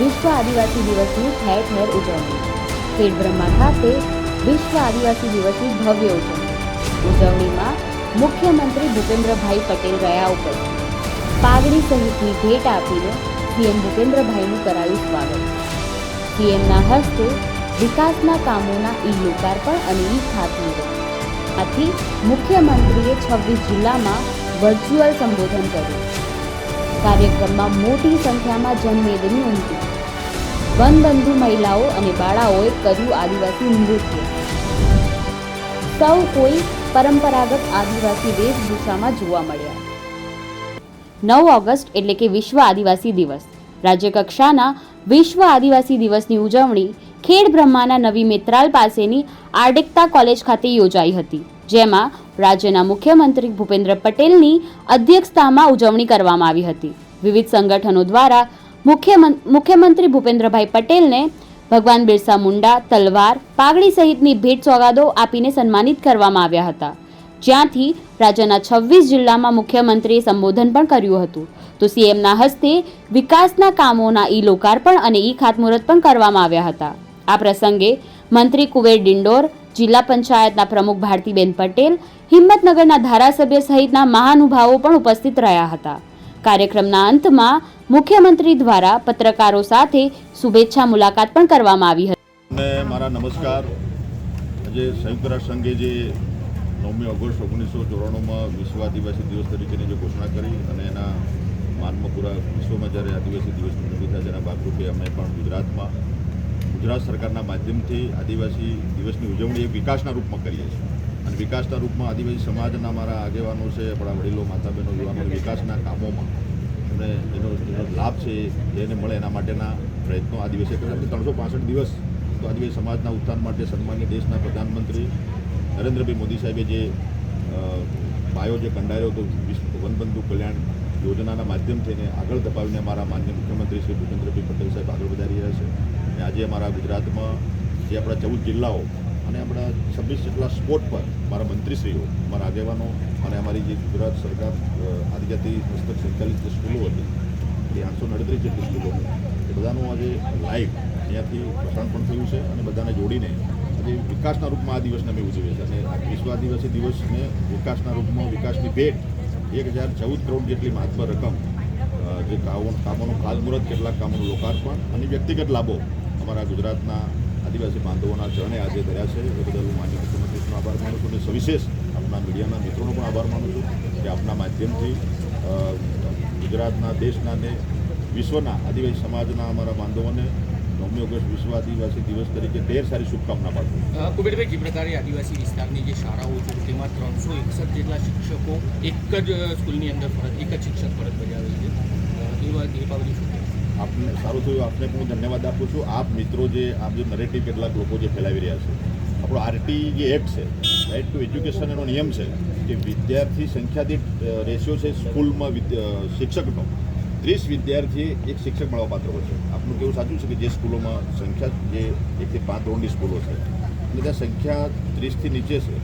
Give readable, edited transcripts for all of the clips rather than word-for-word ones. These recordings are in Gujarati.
વિશ્વ આદિવાસી દિવસની ઠેર ઠેર ઉજવણી। ખેડબ્રહ્મા ખાતે વિશ્વ આદિવાસી દિવસની ભવ્ય ઉજવણીમાં મુખ્યમંત્રી ભૂપેન્દ્રભાઈ પટેલ રહ્યા ઉપસ્થિત। પાઘડી સહિતની ભેટ આપીને સીએમ ભૂપેન્દ્રભાઈનું કરાયું સ્વાગત। સીએમના હસ્તે વિકાસના કામોના લોકાર્પણ અને ખાતમુહૂર્ત। આથી મુખ્યમંત્રીએ 26 જિલ્લામાં વર્ચ્યુઅલ સંબોધન કર્યું। કાર્યક્રમમાં મોટી સંખ્યામાં જનમેદની ઉમટી। વનબંધુ મહિલાઓ અને બાળાઓએ કર્યું આદિવાસી નૃત્ય। સૌ કોઈ પરંપરાગત આદિવાસી વેશભૂષામાં જોવા મળ્યા। 9 ઓગસ્ટ એટલે કે વિશ્વ આદિવાસી દિવસ। રાજ્યકક્ષાના વિશ્વ આદિવાસી દિવસની ઉજવણી ખેડબ્રહ્માના નવી મેત્રાલ પાસેની આર્ડેક્તા કોલેજ ખાતે યોજાઈ હતી, જેમાં રાજ્યના મુખ્યમંત્રી ભૂપેન્દ્ર પટેલની અધ્યક્ષતામાં ઉજવણી કરવામાં આવી હતી। વિવિધ સંગઠનો દ્વારા મુખ્યમંત્રી ભૂપેન્દ્રભાઈ પટેલને ભગવાન બિરસા મુંડા, તલવાર, પાઘડી સહિતની ભેટ સોગાદો આપીને સન્માનિત કરવામાં આવ્યા હતા, જ્યાંથી રાજ્યના 26 જિલ્લામાં મુખ્યમંત્રીએ સંબોધન પણ કર્યું હતું। તો સીએમના હસ્તે વિકાસના કામોના લોકાર્પણ અને ખાતમુહૂર્ત પણ કરવામાં આવ્યા હતા। આ પ્રસંગે મંત્રી કુવેર ડિંડોર, જિલ્લા પંચાયતના પ્રમુખ ભારતીબેન પટેલ, હિંમતનગરના ધારાસભ્ય સહિતના મહાનુભાવો પણ ઉપસ્થિત રહ્યા હતા। કાર્યક્રમના અંતમાં મુખ્યમંત્રી દ્વારા પત્રકારો સાથે શુભેચ્છા મુલાકાત પણ કરવામાં આવી હતી। મારા નમસ્કાર। આજે સંયુક્ત રાષ્ટ્ર સંઘે જે 9મી ઓગસ્ટ 1994માં વિશ્વ આદિવાસી દિવસ તરીકેની જે ઘોષણા કરી અને એના માનમાં પૂરા વિશ્વમાં જ્યારે આદિવાસી દિવસની ઉજવણી થાય તેના ભાગરૂપે અમે પણ ગુજરાત સરકારના માધ્યમથી આદિવાસી દિવસની ઉજવણી એક વિકાસના રૂપમાં કરીએ છીએ અને વિકાસના રૂપમાં આદિવાસી સમાજના મારા આગેવાનો છે, આપણા વડીલો, માતા બહેનો, યુવાનો વિકાસના કામોમાં અને એનો લાભ છે એને મળે એના માટેના પ્રયત્નો આદિવાસી કરે। 365 દિવસ તો આદિવાસી સમાજના ઉત્થાન માટે સન્માનીય દેશના પ્રધાનમંત્રી નરેન્દ્રભાઈ મોદી સાહેબે જે પાયો જે કંડાર્યો હતો વનબંધુ કલ્યાણ યોજનાના માધ્યમથી એને આગળ ધપાવીને અમારા માનનીય મુખ્યમંત્રી શ્રી ભૂપેન્દ્રભાઈ પટેલ સાહેબ આગળ વધારી રહ્યા છે અને આજે અમારા ગુજરાતમાં જે આપણા 14 જિલ્લાઓ અને આપણા 26 જેટલા સ્પોટ પર અમારા મંત્રીશ્રીઓ, અમારા આગેવાનો અને અમારી જે ગુજરાત સરકાર આદિજાતિ હસ્તક સંચાલિત જે સ્કૂલો હતી એ 838 જેટલી સ્કૂલો એ બધાનું આજે લાઈવ અહીંયાથી પ્રસારણ પણ થયું છે અને બધાને જોડીને આજે વિકાસના રૂપમાં આ દિવસને અમે ઉજવીએ છીએ અને વિશ્વ આદિવાસી દિવસને વિકાસના રૂપમાં વિકાસની ભેટ 1014 કરોડ જેટલી મહત્વ રકમ જે કામોનું ખાતમુહૂર્ત, કેટલાક કામોનું લોકાર્પણ અને વ્યક્તિગત લાભો અમારા ગુજરાતના આદિવાસી બાંધવોના ચરણે આજે ધર્યા છે। એ બદલ હું માનનીય મુખ્યમંત્રીનો આભાર માનું છું અને સવિશેષ આપણા મીડિયાના મિત્રોનો પણ આભાર માનું છું કે આપના માધ્યમથી ગુજરાતના, દેશના અને વિશ્વના આદિવાસી સમાજના અમારા બાંધવોને 9મી ઓગસ્ટ વિશ્વ આદિવાસી દિવસ તરીકે ઢેર સારી શુભકામના પાઠવું। કુબેરભાઈ, જે પ્રકારે આદિવાસી વિસ્તારની જે શાળાઓ છે તેમાં 361 જેટલા શિક્ષકો એક જ સ્કૂલની અંદર એક જ શિક્ષક ફરજ બજાવે છે, એ બાબતે શું? આપને સારું થયું, આપને પણ હું ધન્યવાદ આપું છું। આપ મિત્રો જે આપ જે નરેટિવ કેટલાક લોકો જે ફેલાવી રહ્યા છે, આપણો આરટી જે એક્ટ છે, રાઇટ ટુ એજ્યુકેશન, એનો નિયમ છે કે વિદ્યાર્થી સંખ્યા દીઠ રેશિયો છે સ્કૂલમાં શિક્ષકનો 30 વિદ્યાર્થી એક શિક્ષક મળવા પાત્ર હોય છે। આપનું કેવું સાચું છે કે જે સ્કૂલોમાં સંખ્યા જે 1 થી 5 ધોરણની સ્કૂલો છે અને ત્યાં સંખ્યા 30થી નીચે છે,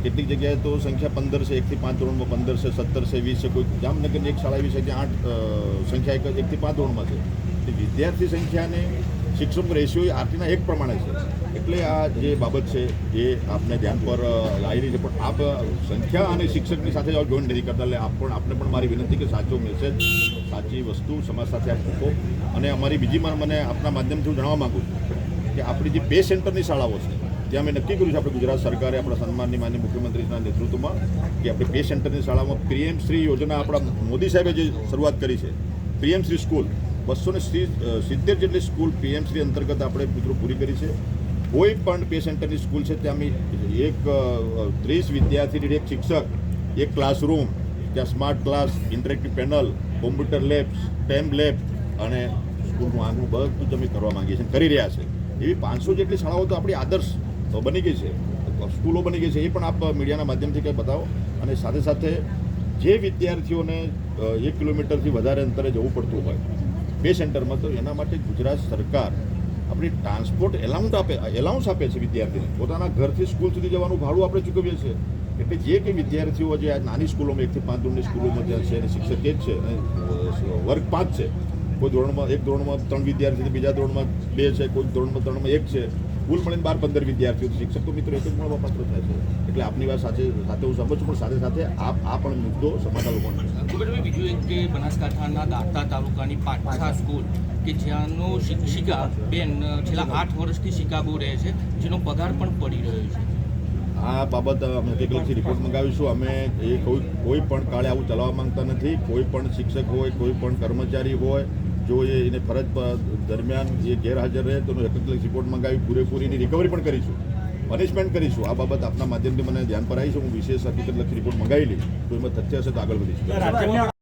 કેટલીક જગ્યાએ તો સંખ્યા 15 છે, 1 થી 5 ધોરણમાં 15 છે, 17 છે, 20 છે, કોઈ જામનગરની એક શાળા એવી છે કે 8 સંખ્યા 1 થી 5 ધોરણમાં છે। એટલે વિદ્યાર્થી સંખ્યાને શિક્ષકનો રેશિયો એ આરટીના એક પ્રમાણે છે, એટલે આ જે બાબત છે એ આપને ધ્યાન પર આવી રહી છે, પણ આપ સંખ્યા અને શિક્ષકની સાથે જોઈન્ટ નથી કરતા। એટલે આપને પણ મારી વિનંતી કે સાચો મેસેજ, સાચી વસ્તુ સમાજ સાથે આપ મૂકો। અને અમારી બીજી મને આપના માધ્યમથી હું જણાવવા માગું છું કે આપણી જે પે સેન્ટરની શાળાઓ છે ત્યાં મેં નક્કી કર્યું છે, આપણે ગુજરાત સરકારે આપણા સન્માનની માનનીય મુખ્યમંત્રીના નેતૃત્વમાં કે આપણે પે સેન્ટરની શાળામાં પીએમશ્રી યોજના આપણા મોદી સાહેબે જે શરૂઆત કરી છે, પીએમશ્રી સ્કૂલ 270 જેટલી સ્કૂલ પીએમશ્રી અંતર્ગત આપણે મિત્રો પૂરી કરી છે। કોઈ પણ પે સેન્ટરની સ્કૂલ છે ત્યાં એક 30 વિદ્યાર્થી દીઠ એક શિક્ષક, એક ક્લાસરૂમ, ત્યાં smart class, interactive panel, computer labs, ટેમ લેબ અને સ્કૂલનું આંગણું બધું જ અમે કરવા માંગીએ છીએ, કરી રહ્યા છે। એવી 500 જેટલી શાળાઓ તો આપણી આદર્શ બની ગઈ છે, સ્કૂલો બની ગઈ છે, એ પણ આપ મીડિયાના માધ્યમથી કંઈ બતાવો। અને સાથે સાથે જે વિદ્યાર્થીઓને 1 કિલોમીટરથી વધારે અંતરે જવું પડતું હોય પે સેન્ટરમાં, તો એના માટે ગુજરાત સરકાર આપણી ટ્રાન્સપોર્ટ એલાઉન્સ આપે છે વિદ્યાર્થીને, પોતાના ઘરથી સ્કૂલ સુધી જવાનું ભાડું આપણે ચૂકવીએ છીએ। એટલે જે કે વિદ્યાર્થીઓ જે આ નાની સ્કૂલોમાં 1 થી 5 ધોરણની સ્કૂલોમાં જ્યાં છે અને શિક્ષક એક છે અને વર્ગ 5 છે, કોઈ ધોરણમાં એક ધોરણમાં 3 વિદ્યાર્થી છે, બીજા ધોરણમાં 2 છે, કોઈ ધોરણમાં 3માં 1 છે, કુલ મળીને 12-15 વિદ્યાર્થીઓ. શિક્ષક તો મિત્રો એક જ મળવાપાત્ર થાય છે. એટલે આપની વાત સાથે હું સમજ છું, પણ સાથે સાથે આ પણ મુદ્દો સમાજના લોકોને કુબેરભાઈ, બીજું એક કે બનાસકાંઠાના દાંતા તાલુકાની પાઠશા સ્કૂલ કે જ્યાંનો શિક્ષિકા બેન છેલ્લા 8 વર્ષથી શિકાગો રહે છે, જેનો પગાર પણ પડી રહ્યો છે. આ બાબત અમે હકીકતથી રિપોર્ટ મંગાવીશું. અમે એ કોઈ પણ કાળે આવું ચલાવવા માંગતા નથી. કોઈ પણ શિક્ષક હોય, કોઈ પણ કર્મચારી હોય, જો એને ફરજ દરમિયાન એ ગેરહાજર રહે તો હકીકત રિપોર્ટ મંગાવી પૂરેપૂરીની રિકવરી પણ કરીશું, પનિશમેન્ટ કરીશું. આ બાબત આપના માધ્યમથી મને ધ્યાન પર આવી છે. હું વિશેષ હકીકત લખી રિપોર્ટ મંગાવી લઈશ. તો એમાં તથ્ય હશે તો આગળ વધીશું.